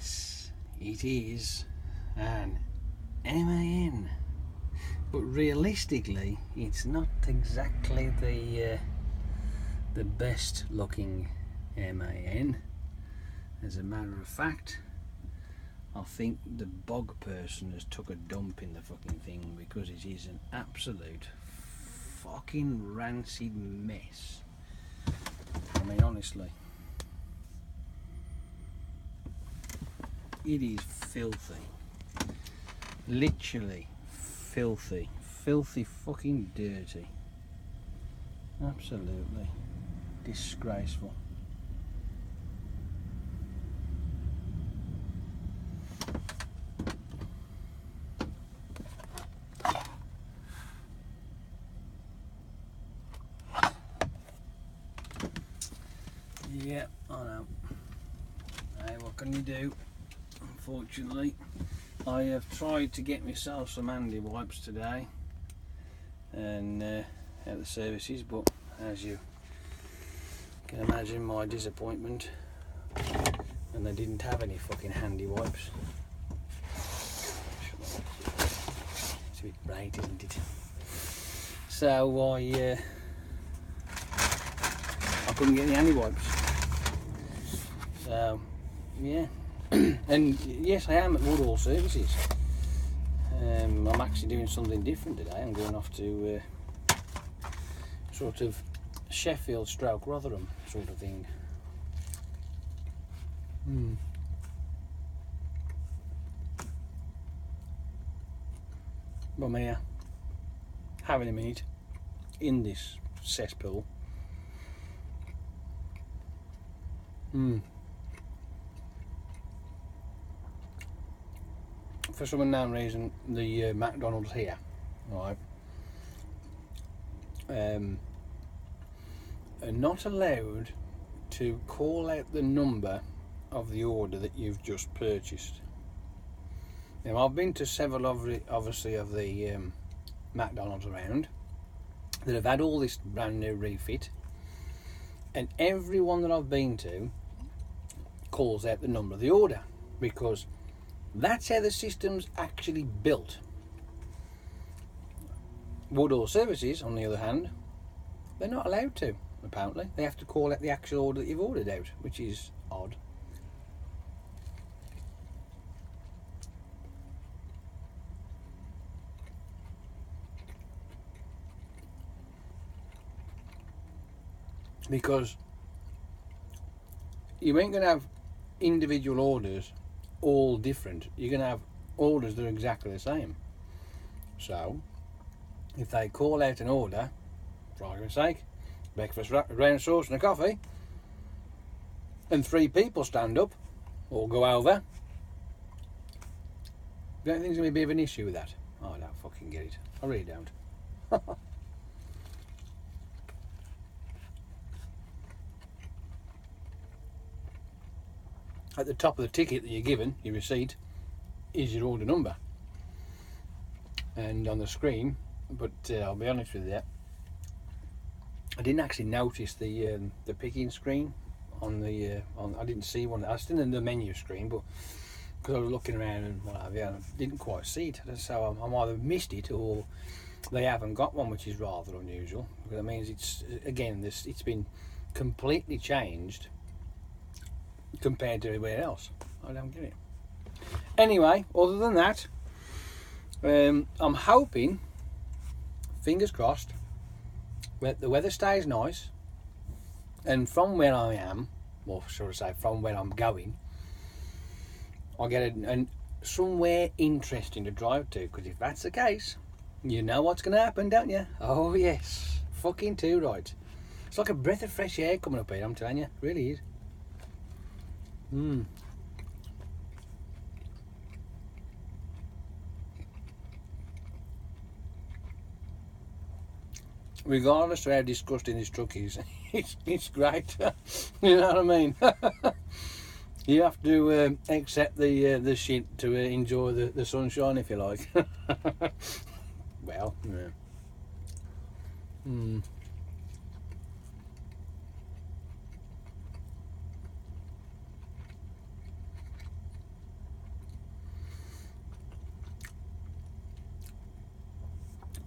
Yes, it is an MAN, but realistically it's not exactly the best looking MAN. As a matter of fact, I think the bog person has took a dump in the fucking thing, because it is an absolute fucking rancid mess. I mean, honestly, it is filthy, literally filthy fucking dirty, absolutely disgraceful. Yeah, I know. Hey, what can you do? Unfortunately, I have tried to get myself some handy wipes today and at the services, but as you can imagine, my disappointment, and they didn't have any fucking handy wipes. It's a bit bright, isn't it? So I couldn't get any handy wipes. So yeah. And yes, I am at Woodall Services. I'm actually doing something different today. I'm going off to sort of Sheffield stroke Rotherham sort of thing. But I'm here having a minute in this cesspool. For some unknown reason, the McDonald's here, right, are not allowed to call out the number of the order that you've just purchased. Now, I've been to several of the McDonald's around that have had all this brand new refit, and every one that I've been to calls out the number of the order, because that's how the system's actually built. Woodall Services, on the other hand, they're not allowed to, apparently. They have to call out the actual order that you've ordered out, which is odd. Because you ain't going to have individual orders all different. You're going to have orders that are exactly the same. So, if they call out an order, for argument's sake, breakfast, brown sauce and a coffee, and 3 people stand up or go over, do you think there's going to be a bit of an issue with that? Oh, I don't fucking get it. I really don't. At the top of the ticket that you're given, your receipt, is your order number. And on the screen, but I'll be honest with you, I didn't actually notice the picking screen on the I didn't see one. I was still in the menu screen, but because I was looking around and what have you, I didn't quite see it. So I either missed it or they haven't got one, which is rather unusual, because that means it's been completely changed compared to everywhere else. I don't get it. Anyway, other than that, I'm hoping, fingers crossed, that the weather stays nice, and from where I am, or should I say from where I'm going, I get somewhere interesting to drive to, because if that's the case, you know what's going to happen, don't you? Oh yes, fucking too right. It's like a breath of fresh air coming up here, I'm telling you, it really is. Regardless of how disgusting this truck is, it's great. You know what I mean? You have to accept the shit to enjoy the sunshine, if you like. Well, yeah.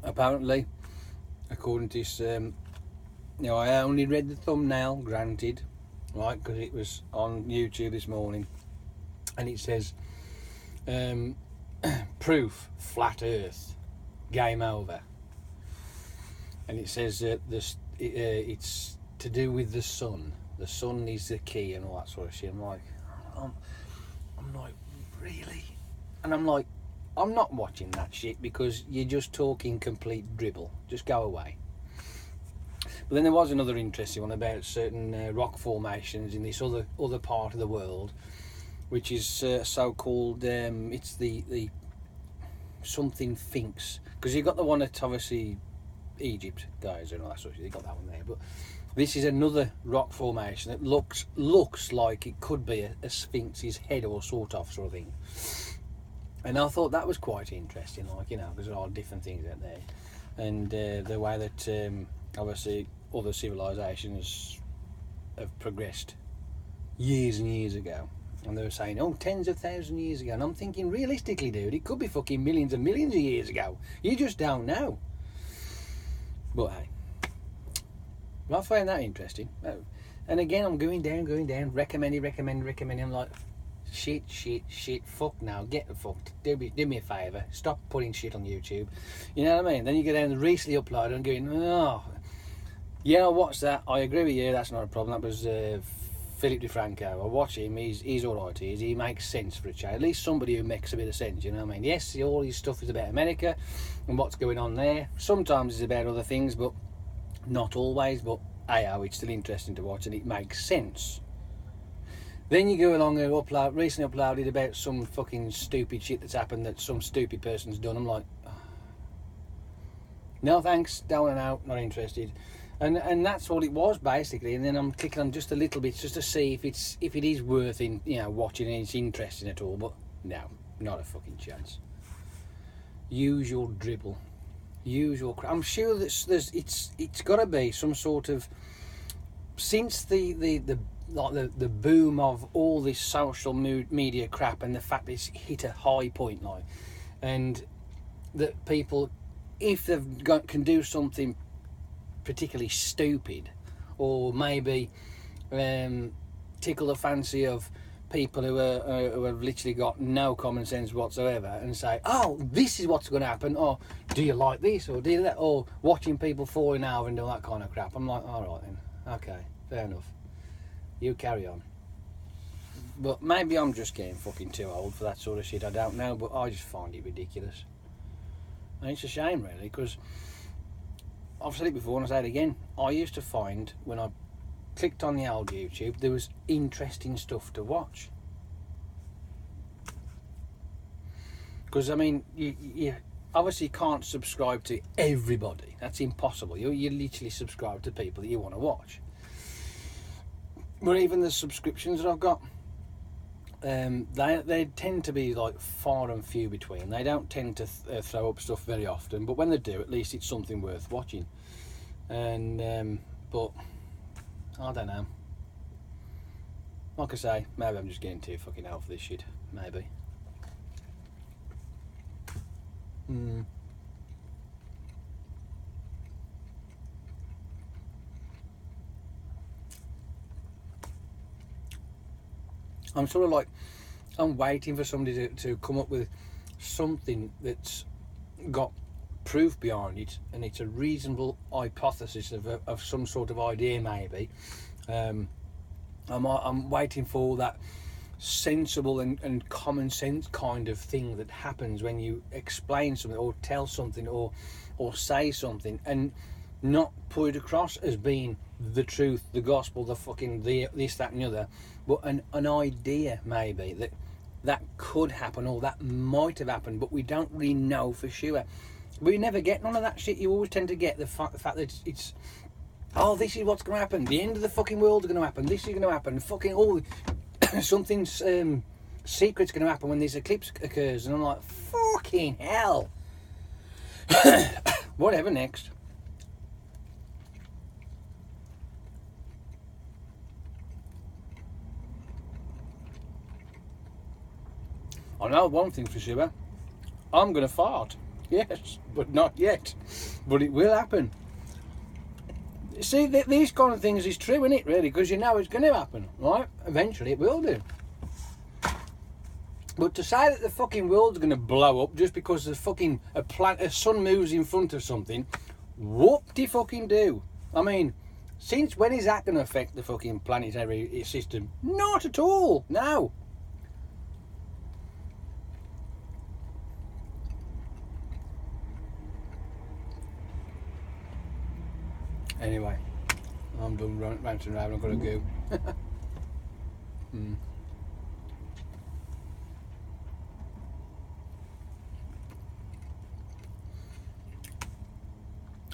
apparently, according to this, I only read the thumbnail, granted, right, because it was on YouTube this morning, and it says, proof, flat Earth, game over. And it says that it's to do with the sun. The sun is the key and all that sort of shit. I'm like, really? And I'm like, I'm not watching that shit because you're just talking complete dribble. Just go away. But then there was another interesting one about certain rock formations in this other part of the world, which is so-called, it's the something Sphinx. Because you've got the one at obviously Egypt, guys, and all that sort of shit. You've got that one there. But this is another rock formation that looks like it could be a Sphinx's head or sort of thing. And I thought that was quite interesting, like, because there are different things out there. And the way that obviously other civilizations have progressed years and years ago. And they were saying, tens of thousands of years ago. And I'm thinking, realistically, dude, it could be fucking millions and millions of years ago. You just don't know. But hey, I find that interesting. And again, I'm going down, recommending. I'm like, shit, fuck now, get the fuck, do me a favour, stop putting shit on YouTube. You know what I mean? Then you go down the recently uploaded and going, yeah, I watched that, I agree with you, that's not a problem, that was Philip DeFranco. I watch him, he's alright, he makes sense for a change, at least somebody who makes a bit of sense, you know what I mean? Yes, all his stuff is about America and what's going on there, sometimes it's about other things, but not always, but it's still interesting to watch and it makes sense. Then you go along and recently uploaded about some fucking stupid shit that's happened that some stupid person's done. I'm like, no thanks, down and out, not interested. And that's all it was basically. And then I'm clicking on just a little bit just to see if it is worth watching and it's interesting at all. But no, not a fucking chance. Usual dribble, usual crap. I'm sure that it's got to be some sort of, since the boom of all this social media crap and the fact that it's hit a high point now, and that people, if can do something particularly stupid or maybe tickle the fancy of people who have literally got no common sense whatsoever and say, this is what's going to happen, or do you like this, or do you that, or watching people falling over and all that kind of crap. I'm like, alright then, okay, fair enough. You carry on. But maybe I'm just getting fucking too old for that sort of shit, I don't know, but I just find it ridiculous. And it's a shame really, because I've said it before and I'll say it again, I used to find when I clicked on the old YouTube there was interesting stuff to watch. Because I mean, you obviously can't subscribe to everybody, that's impossible. You literally subscribe to people that you want to watch. But even the subscriptions that I've got, they tend to be like far and few between. They don't tend to throw up stuff very often, but when they do, at least it's something worth watching. And but I don't know. Like I say, maybe I'm just getting too fucking old for this shit. Maybe. I'm sort of like, I'm waiting for somebody to come up with something that's got proof behind it, and it's a reasonable hypothesis of some sort of idea maybe. I'm waiting for that sensible and common sense kind of thing that happens when you explain something or tell something or say something and not put it across as being the truth, the gospel, the fucking this, that and the other, but an idea maybe that could happen or that might have happened, but we don't really know for sure. We never get none of that shit. You always tend to get the fact that it's this is what's going to happen, the end of the fucking world is going to happen, this is going to happen, fucking something's secret's going to happen when this eclipse occurs, and I'm like, fucking hell. Whatever, next. I know one thing for sure, I'm going to fart. Yes, but not yet. But it will happen. See, these kind of things is true, isn't it, really? Because you know it's going to happen, right? Eventually it will do. But to say that the fucking world's going to blow up just because a sun moves in front of something, whoop-de-fucking do. I mean, since when is that going to affect the fucking planetary system? Not at all, no. Anyway, I'm done ranting around, I've got to go.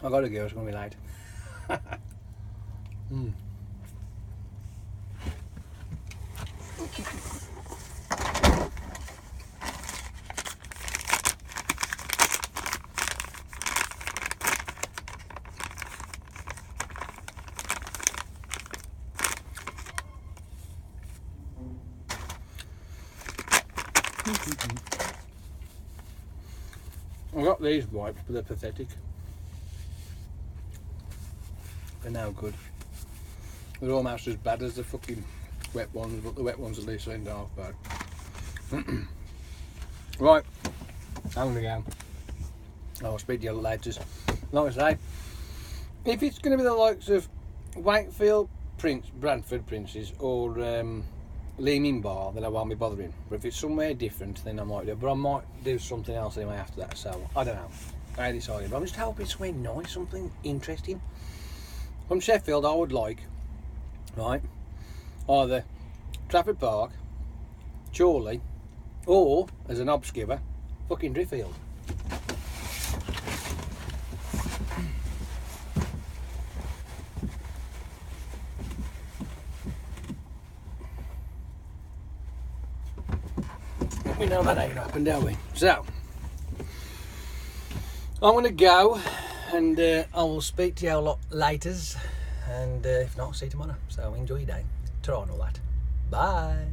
I've got to go, it's going to be late. I got these wipes, but they're pathetic. They're now good. They're almost as bad as the fucking wet ones, but the wet ones at least ain't half bad. Right, I'm gonna go. I'll speak to you later. Like I say, if it's going to be the likes of Wakefield Bradford Princes or Leeming Bar, then I won't be bothering. But if it's somewhere different, then I might do. But I might do something else anyway after that. So I don't know. I ain't decided. But I'm just hoping it's somewhere nice, something interesting. From Sheffield, I would like, right, either Trafford Park, Chorley, or as an obscure, fucking Driffield. We know that ain't happened, do we? So, I'm going to go, and I will speak to you a lot later, and if not, see you tomorrow. So enjoy your day. Ta-ra and all that. Bye.